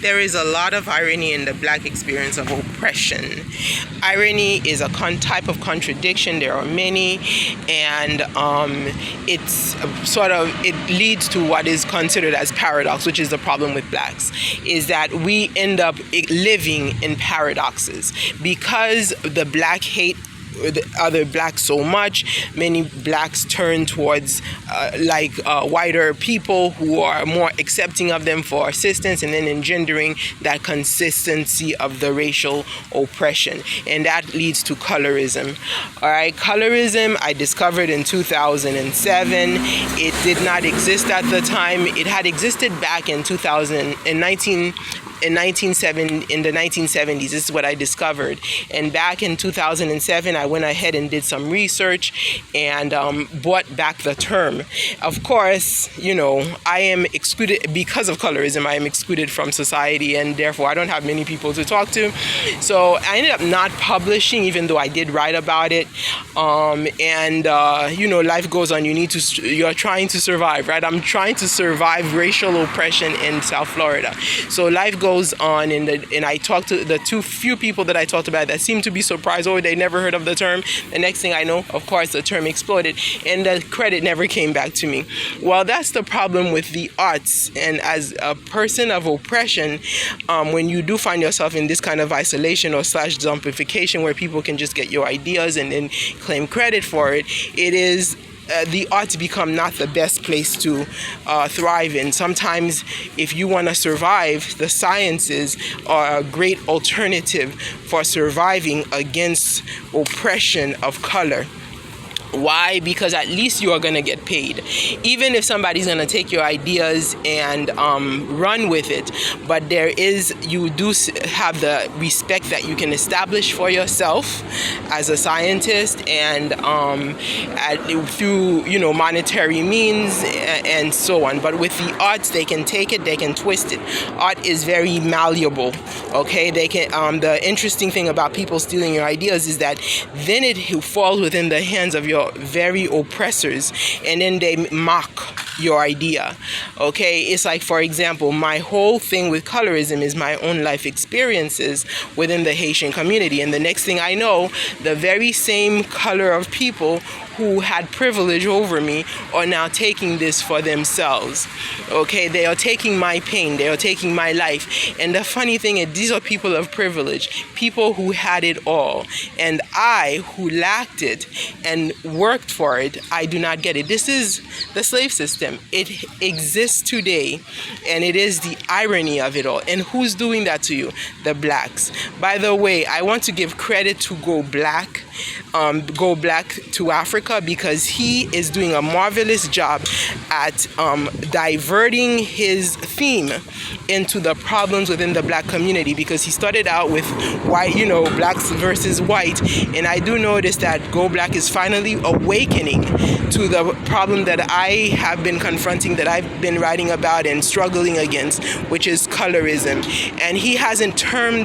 There is a lot of irony in the Black experience of oppression. Irony is a type of contradiction. There are many, and it leads to what is considered as paradox, which is the problem with Blacks, is that we end up living in paradoxes because the Black hate the other Blacks so much. Many Blacks turn towards whiter people who are more accepting of them for assistance, and then engendering that consistency of the racial oppression, and that leads to colorism. All right, colorism I discovered in 2007. It did not exist at the time. It had existed back in 2019. In the 1970s, this is what I discovered. And back in 2007, I went ahead and did some research and brought back the term. Of course, I am excluded because of colorism. I am excluded from society, and therefore I don't have many people to talk to. So I ended up not publishing, even though I did write about it. Life goes on. You're trying to survive, right? I'm trying to survive racial oppression in South Florida. So life goes on, and I talked to the few people that I talked about that seemed to be surprised. Oh, they never heard of the term. The next thing I know, of course, the term exploded, and the credit never came back to me. Well, that's the problem with the arts. And as a person of oppression, when you do find yourself in this kind of isolation or /zombification where people can just get your ideas and then claim credit for it, it is the arts become not the best place to thrive in. Sometimes if you want to survive, the sciences are a great alternative for surviving against oppression of color. Why? Because at least you are going to get paid. Even if somebody's going to take your ideas and run with it, but you do have the respect that you can establish for yourself as a scientist, and through monetary means and so on. But with the arts, they can take it, they can twist it. Art is very malleable. Okay, they can. The interesting thing about people stealing your ideas is that then it falls within the hands of your very oppressors, and then they mock your idea. Okay, it's like, for example, my whole thing with colorism is my own life experiences within the Haitian community, and the next thing I know, the very same color of people who had privilege over me are now taking this for themselves. Okay, they are taking my pain, they are taking my life. And the funny thing is, these are people of privilege, people who had it all. And I, who lacked it and worked for it, I do not get it. This is the slave system. It exists today, and it is the irony of it all. And who's doing that to you? The Blacks. By the way, I want to give credit to Go Black to Africa, because he is doing a marvelous job at diverting his theme into the problems within the Black community, because he started out with white, Blacks versus white, and I do notice that Go Black is finally awakening to the problem that I have been confronting, that I've been writing about and struggling against, which is colorism. And he hasn't termed